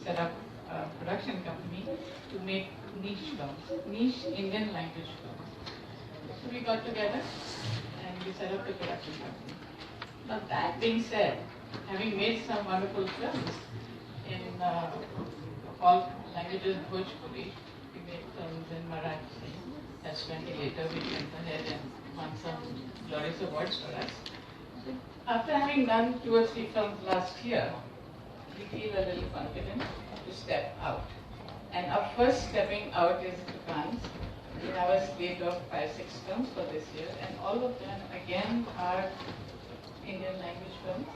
set up a production company to make niche films, niche Indian language films. So we got together and we set up the production company. Now that being said, having made some wonderful films in all languages, Bhojpuri, we made films in Marathi, that's 20 later, we went ahead and won some glorious awards for us. After having done 2 or 3 films last year, we feel a little confident to step out. And our first stepping out is to France. We have a slate of 5-6 films for this year, and all of them again are Indian language films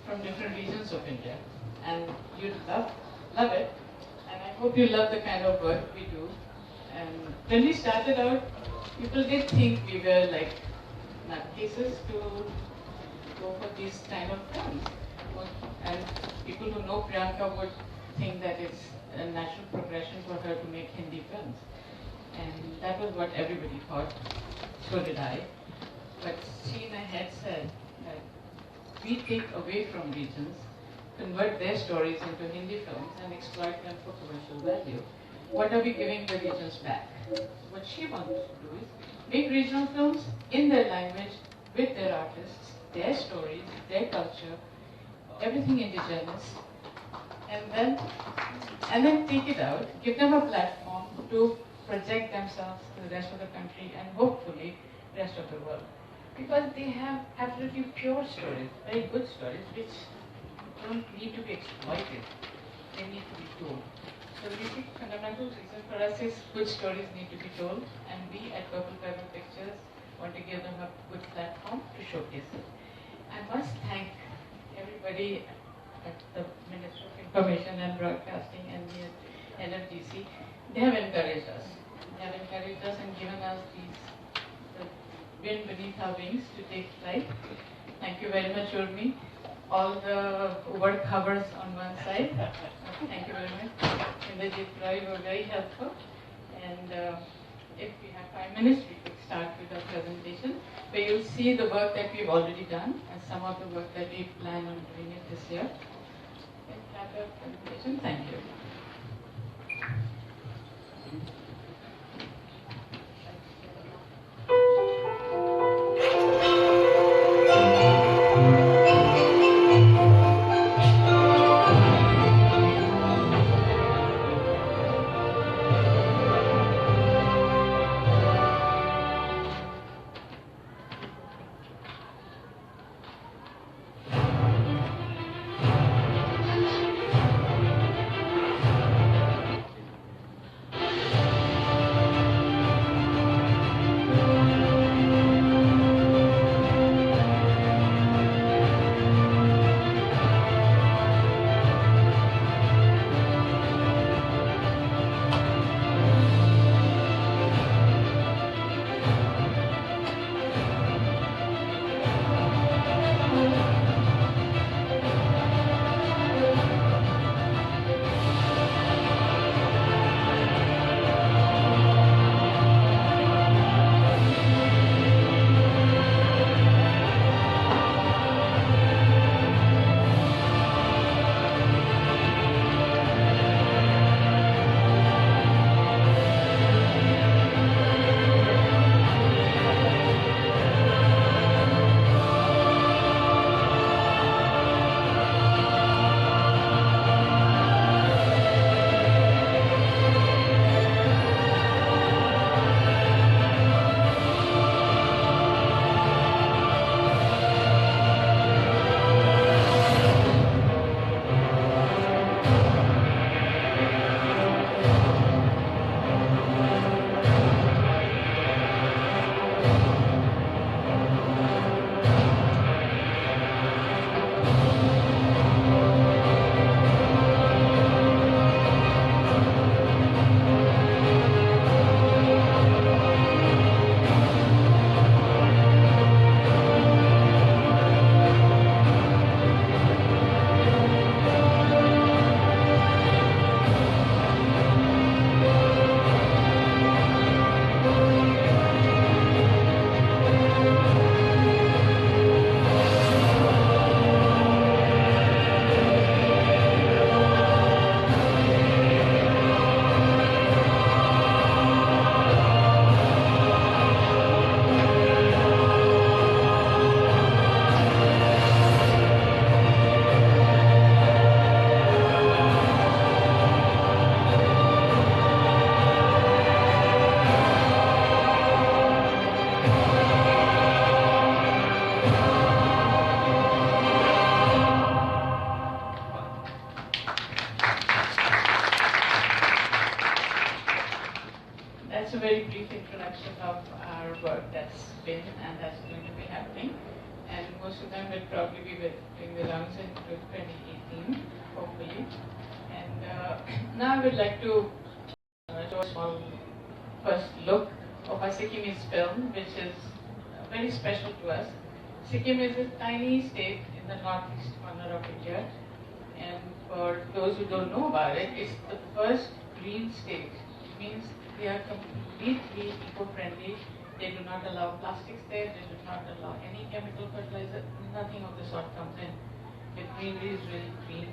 from different regions of India. And you'd love it, and I hope you love the kind of work we do. And when we started out, people did think we were like nutcases to go for these kind of films. And people who know Priyanka would think that it's a natural progression for her to make Hindi films. And that was what everybody thought, so did I. But she in her head said that we take away from regions, convert their stories into Hindi films and exploit them for commercial value. What are we giving the regions back? What she wanted to do is make regional films in their language, with their artists, their stories, their culture, everything indigenous, and then take it out, give them a platform to project themselves to the rest of the country and hopefully rest of the world. Because they have absolutely pure stories, very good stories, which don't need to be exploited. They need to be told. So the basic fundamental reason for us is good stories need to be told, and we at Pebble Pictures want to give them a good platform to showcase it. I must thank everybody at the Ministry of Information and Broadcasting and the NFDC. They have encouraged us. They have encouraged us and given us the wind beneath our wings to take flight. Thank you very much, Urmi. All the word covers on one side. Thank you very much. Indrajit Roy were very helpful. And if we have 5 minutes, we could start with our presentation, where you'll see the work that we've already done and some of the work that we plan on doing it this year. Let's have a presentation. Thank you. that's a very brief introduction of our work that's been and that's going to be happening. And most of them will probably be doing the rounds in 2018, hopefully. And now I would like to show a small first look of our Sikkimese film, which is very special to us. Sikkim is a tiny state in the northeast corner of India, and for those who don't know about it, it's the first green state. It means they are completely eco-friendly. They do not allow plastics there, they do not allow any chemical fertilizer, nothing of the sort comes in. The greenery is really green,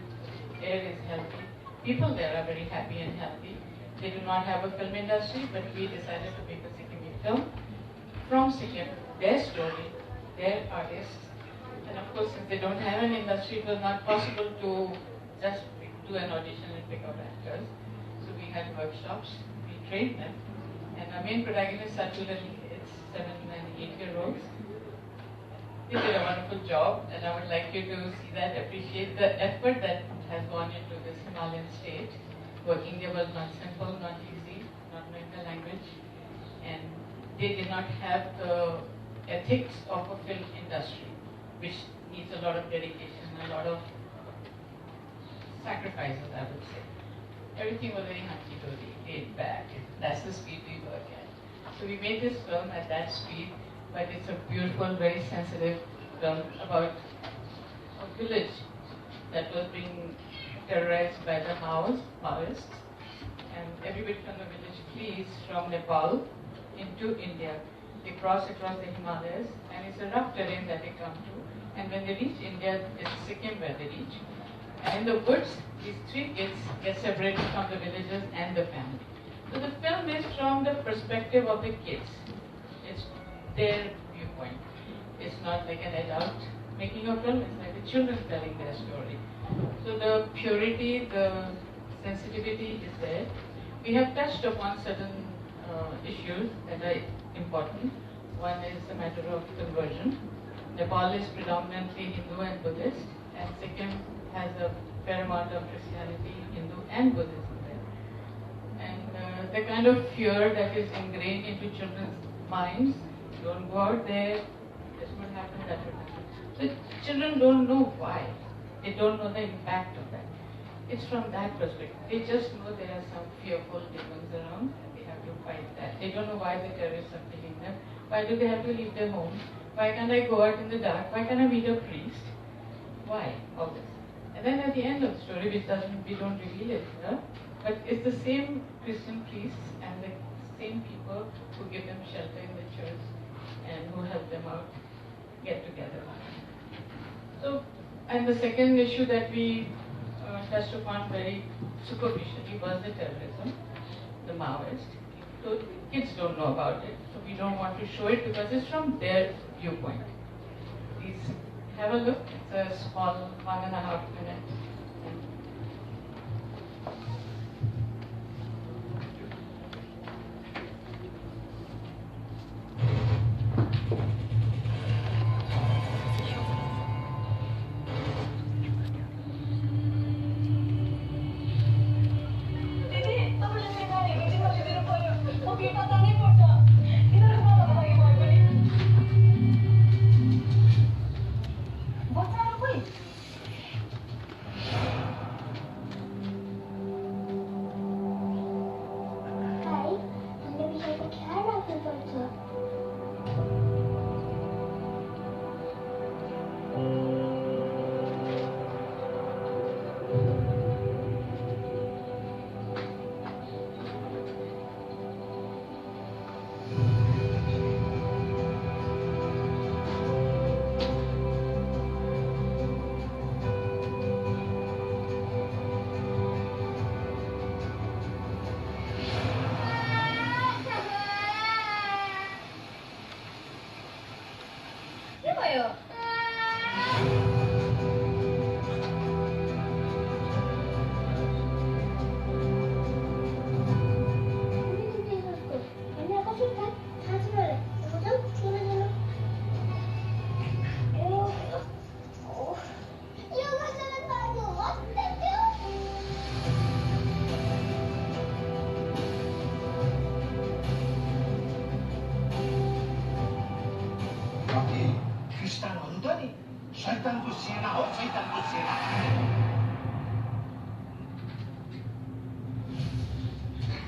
air is healthy, people there are very happy and healthy. They do not have a film industry, but we decided to make a Sikkimese film from Sikkim, their story, their artists. And of course, since they don't have an industry, it was not possible to just do an audition and pick up actors. So we had workshops, we trained them. And our main protagonists are two little kids, 7 and 8-year-olds. They did a wonderful job, and I would like you to see that, appreciate the effort that has gone into this Himalayan state. Working there was not simple, not easy, not knowing the language, and they did not have the ethics of a film industry, which needs a lot of dedication, a lot of sacrifices, I would say. Everything was very hunky-dory, laid back. That's the speed we work at. So we made this film at that speed, but it's a beautiful, very sensitive film about a village that was being terrorized by the Maoists, and everybody from the village flees from Nepal into India. They cross across the Himalayas, and it's a rough terrain that they come to. And when they reach India, it's Sikkim where they reach. And in the woods, these 3 kids get separated from the villagers and the family. So the film is from the perspective of the kids. It's their viewpoint. It's not like an adult making a film, it's like the children telling their story. So the purity, the sensitivity is there. We have touched upon certain issues that are important. One is the matter of conversion. Nepal is predominantly Hindu and Buddhist, and Sikkim has a fair amount of Christianity, Hindu and Buddhism there. And the kind of fear that is ingrained into children's minds, don't go out there, this would happen, that would happen. So children don't know why. They don't know the impact of that. It's from that perspective. They just know there are some fearful demons around and they have to fight that. They don't know why the terrorists are killing them. Why do they have to leave their homes? Why can't I go out in the dark? Why can't I meet a priest? Why? All this. And then at the end of the story, which we don't reveal it here, but it's the same Christian priests and the same people who give them shelter in the church and who help them out get together. So, and the second issue that we touched upon very superficially was the terrorism, the Maoists. So kids don't know about it, so we don't want to show it because it's from their viewpoint. Please have a look. It's a small 1.5 minute.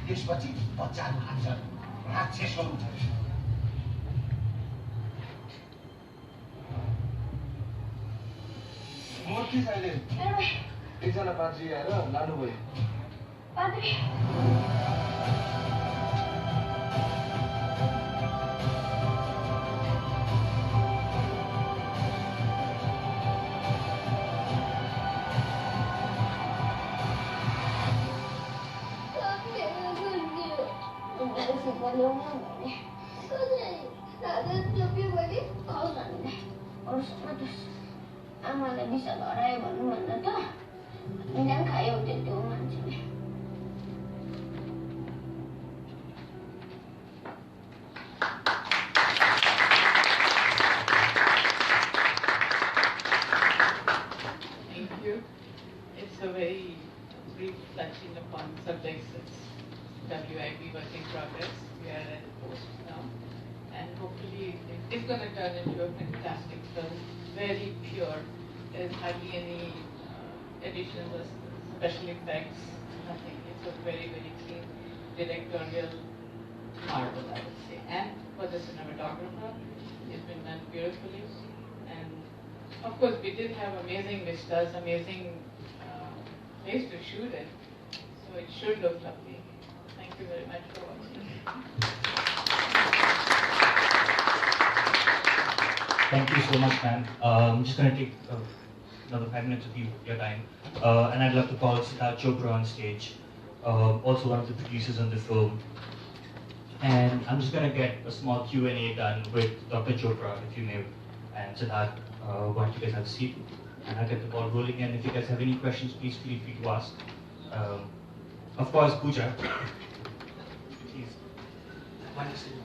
त्यसपछि बच्चा मान्छन् राक्षस हुन्छ मूर्ति अहिले एकजना पाद्री आएर लानुभयो पाद्री आमाले दिशा हरायो भन्नुभन्दा त निदान खायो त्यो मान्छेले Thank you. It's a very brief touching upon subjects. It's WIP work in progress. We are at the post now. And hopefully it's going to turn into a fantastic film. Very pure. There's hardly any additions or special effects. Nothing. It's a very, very clean directorial marvel, I would say. And for the cinematographer, it's been done beautifully. And of course, we did have amazing vistas, amazing place to shoot it. So it should look lovely. Thank you very much for watching. Thank you so much, ma'am. I'm just going to take another 5 minutes of your time. And I'd love to call Siddhartha Chopra on stage, also one of the producers on the film. And I'm just going to get a small Q&A done with Dr. Chopra, if you may, and Siddhartha, why don't you guys have a seat? And I'll get the ball rolling. And if you guys have any questions, please feel free to ask. Of course, Pooja. Please. Why don't you sit down?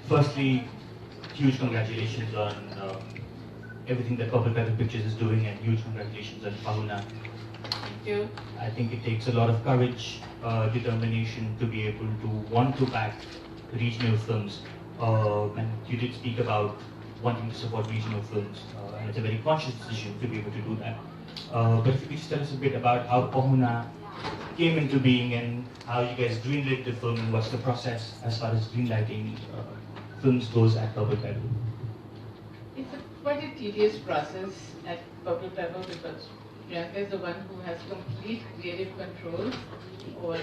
Firstly, huge congratulations on everything that Pebble Pictures is doing, and huge congratulations on Pahuna. Thank you. I think it takes a lot of courage, determination to be able to want to back regional films. And you did speak about wanting to support regional films, and it's a very conscious decision to be able to do that. But if you could just tell us a bit about how Pahuna came into being and how you guys greenlit the film and what's the process as far as greenlighting films goes at Pebble Pebble. It's quite a tedious process at Pebble Pebble because Priyanka is the one who has complete creative control over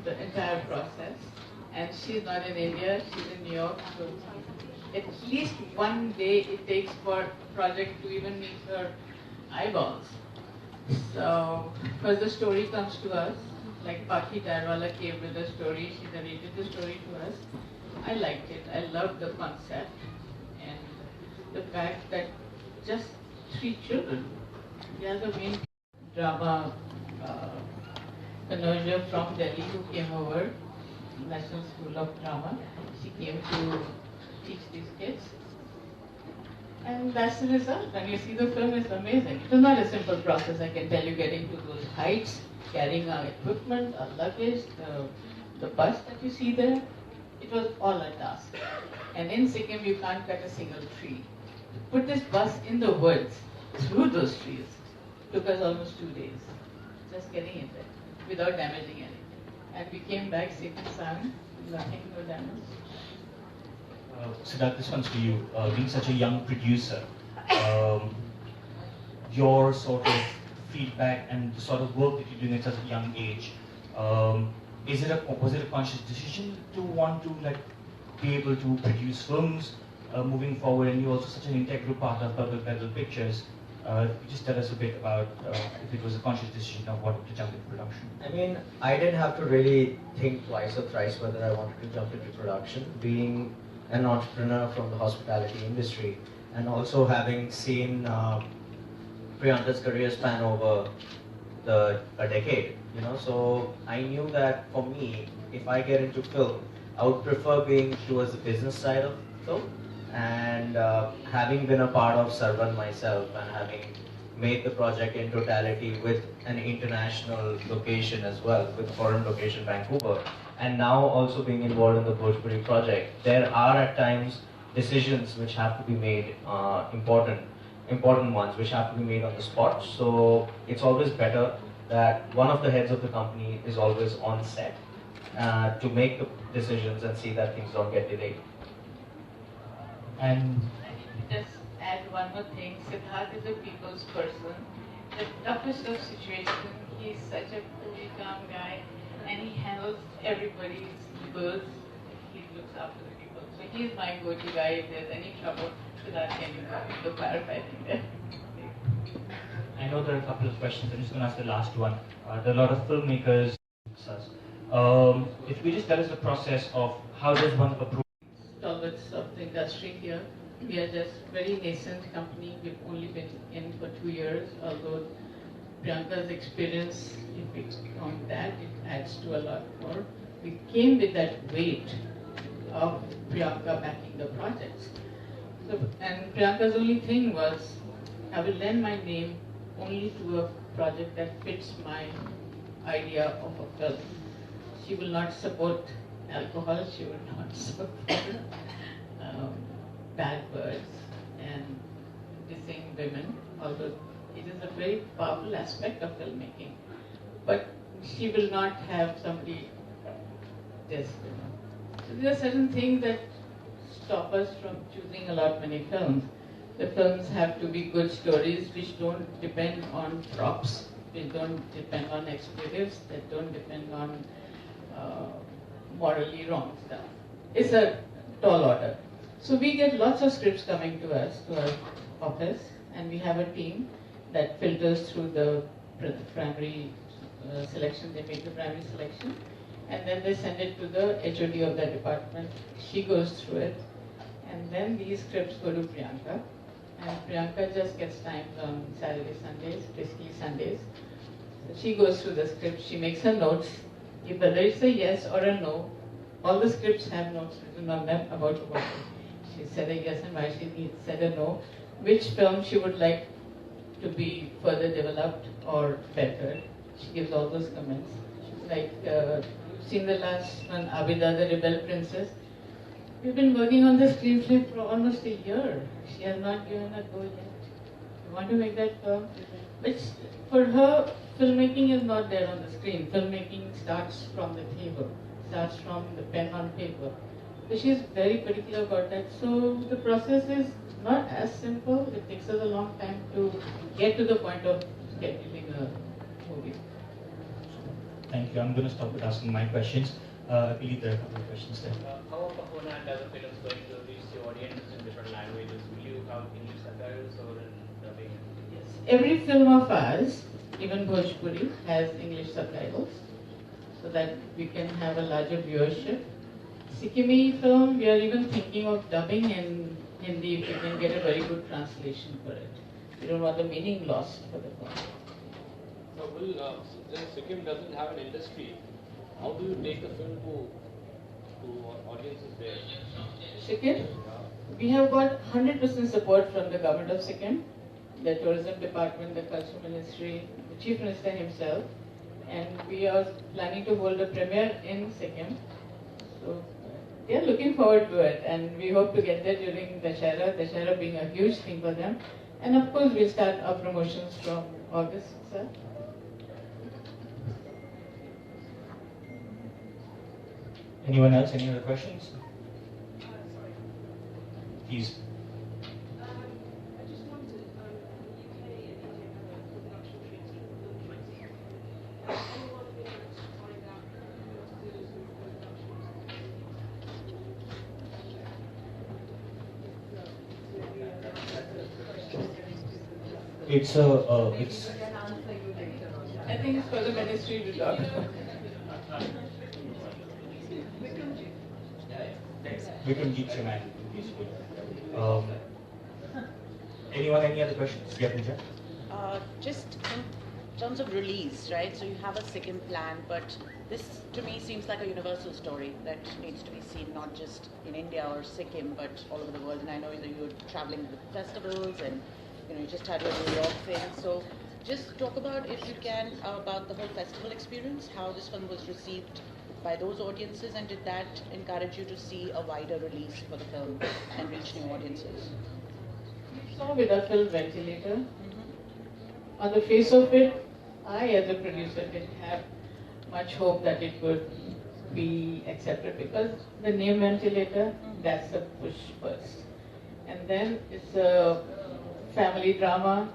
the entire process. And she's not in India, she's in New York, so at least one day it takes for a project to even meet her eyeballs. So, first the story comes to us, like Paki Darwala came with the story, she narrated the story to us. I liked it, I loved the concept and the fact that just 3 children, they are the main drama connoisseur from Delhi who came over, National School of Drama. She came to teach these kids. And that's the result. When you see the film, it's amazing. It was not a simple process, I can tell you, getting to those heights, carrying our equipment, our luggage, the bus that you see there. It was all a task. And in Sikkim, you can't cut a single tree. To put this bus in the woods, through those trees, took us almost 2 days. Just getting it there, without damaging anything. And we came back safe and sound, nothing, no damage. Siddharth, this one's for you. Being such a young producer, your sort of feedback and the sort of work that you're doing at such a young age, was it a conscious decision to want to be able to produce films moving forward? And you're also such an integral part of Pebble Pictures. Could you just tell us a bit about if it was a conscious decision of wanting to jump into production? I mean, I didn't have to really think twice or thrice whether I wanted to jump into production. Being an entrepreneur from the hospitality industry, and also having seen Priyanka's career span over a decade, so I knew that for me, if I get into film, I would prefer being towards the business side of film. And having been a part of Sarvan myself and having made the project in totality with an international location as well, with foreign location Vancouver, and now also being involved in the Bhojpuri project, there are at times decisions which have to be made, important ones which have to be made on the spot. So it's always better that one of the heads of the company is always on set to make the decisions and see that things don't get delayed. And Just add one more thing. Siddhartha is a people's person. The toughest of situations, he's such a cool, calm guy, and he handles everybody's egos. He looks after the people. So he's my go-to guy if there's any trouble. Siddhartha, can you go to firefighting there? I know there are a couple of questions. I'm just going to ask the last one. There are a lot of filmmakers. If we just tell us the process of how does one approach Stalwarts of the industry here. We are just very nascent company. We've only been in for 2 years, although Priyanka's experience, if we count that, it adds to a lot more. We came with that weight of Priyanka backing the projects. So, and Priyanka's only thing was, I will lend my name only to a project that fits my idea of a film. She will not support alcohol, she will not support bad words and dissing women, although it is a very powerful aspect of filmmaking. But she will not have somebody just, So there are certain things that stop us from choosing a lot many films. The films have to be good stories which don't depend on props, which don't depend on expletives, that don't depend on morally wrong stuff. It's a tall order. So we get lots of scripts coming to us, to our office, and we have a team that filters through the primary selection. They make the primary selection, and then they send it to the HOD of that department. She goes through it, and then these scripts go to Priyanka, and Priyanka just gets times on Saturday, Sundays, basically Sundays. So she goes through the script, she makes her notes. If whether it's a yes or a no, all the scripts have notes written on them about what she said a yes and why she said a no, which film she would like to be further developed or bettered. She gives all those comments. Like, you've seen the last one, Abida, the Rebel Princess. We've been working on the screenplay for almost a year. She has not given a go yet. We want to make that film. But for her, filmmaking is not there on the screen. Filmmaking starts from the table, starts from the pen on paper. So she's very particular about that. So the process is not as simple. It takes us a long time to get to the point of scheduling a movie. Thank you. I'm going to stop with asking my questions. I believe there are a couple of questions there. How Pahuna and other films going to reach the audience in different languages? Will you have English subtitles or in dubbing? Yes. Every film of ours, even Bhojpuri, has English subtitles so that we can have a larger viewership. Sikkimi film, we are even thinking of dubbing in Hindi if we can get a very good translation for it. We don't want the meaning lost for the film. So, since Sikkim doesn't have an industry, how do you take the film to audiences there? Sikkim, we have got 100% support from the government of Sikkim, the tourism department, the culture ministry, the chief minister himself, and we are planning to hold a premiere in Sikkim. So they are looking forward to it, and we hope to get there during Dashera being a huge thing for them. And of course, we'll start our promotions from August, sir. Anyone else? Any other questions? Please. I just wondered, UK and India have a production treaty with the British. Has anyone been able to find out what to do with production? It's I think it's for the ministry to talk about. Vikram keeps your man, basically. Anyone, any other questions? Yeah, Pooja? Just in terms of release, right? So you have a Sikkim plan, but this to me seems like a universal story that needs to be seen not just in India or Sikkim, but all over the world. And I know that you're traveling with festivals and you just had your New York thing. So just talk about, if you can, about the whole festival experience, how this film was received by those audiences, and did that encourage you to see a wider release for the film and reach new audiences? So with the film Ventilator, on the face of it, I as a producer didn't have much hope that it would be accepted, because the name Ventilator, that's a push first. And then it's a family drama,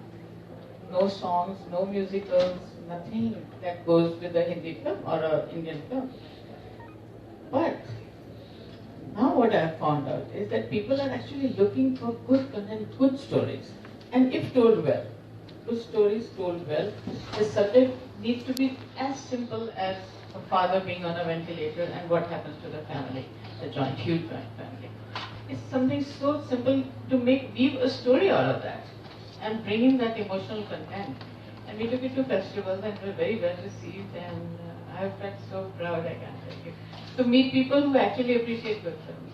no songs, no musicals, nothing that goes with a Hindi film or an Indian film. But now what I have found out is that people are actually looking for good content, good stories. And if told well, good stories told well, the subject needs to be as simple as a father being on a ventilator and what happens to the family, the huge joint family. It's something so simple to weave a story out of that and bring in that emotional content. And we took it to festivals and were very well received, and I felt so proud, I can't tell you, to meet people who actually appreciate good films.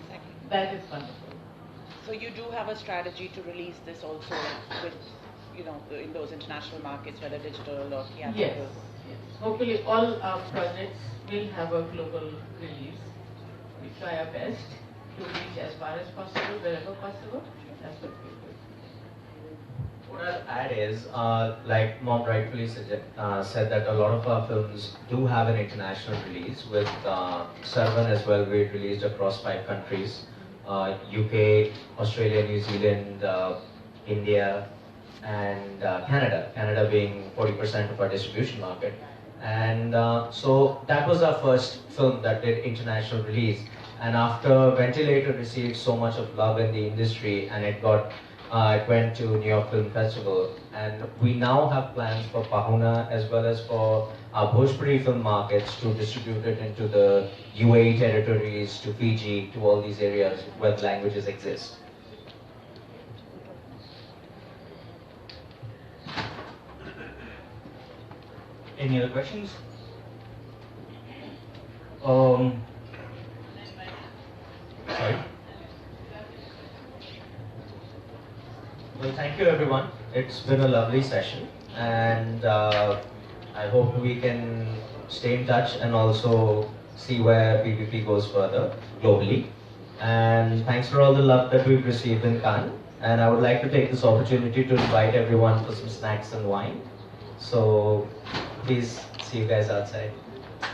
That is wonderful. So you do have a strategy to release this also with, in those international markets, whether digital or theatrical? Yes, yes. Hopefully all our projects will have a global release. We try our best to reach as far as possible, wherever possible. That's what we do. What I'll add is, like Mom rightfully said that a lot of our films do have an international release. With Sarvan as well, we released across 5 countries, UK, Australia, New Zealand, India, and Canada. Canada being 40% of our distribution market. And so that was our first film that did international release. And after Ventilator received so much of love in the industry, and it went to New York Film Festival, and we now have plans for Pahuna as well as for our Bhojpuri film markets to distribute it into the UAE territories, to Fiji, to all these areas where the languages exist. Any other questions? Sorry. Well, thank you everyone. It's been a lovely session, and I hope we can stay in touch and also see where PPP goes further globally. And thanks for all the love that we've received in Cannes. And I would like to take this opportunity to invite everyone for some snacks and wine. So please see you guys outside.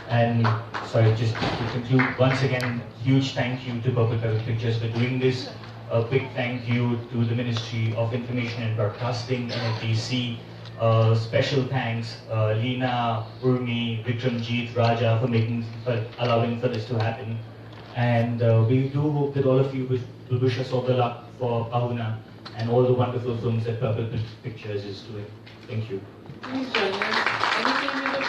And sorry, just to conclude, once again, huge thank you to Pebble Pictures for doing this. A big thank you to the Ministry of Information and Broadcasting, NFDC. Special thanks, Leena, Urmi, Vikramjeet, Raja, for allowing for this to happen. And we do hope that all of you will wish us all the luck for Pahuna and all the wonderful films that Pebble Pictures is doing. Thank you. Please join us. Anything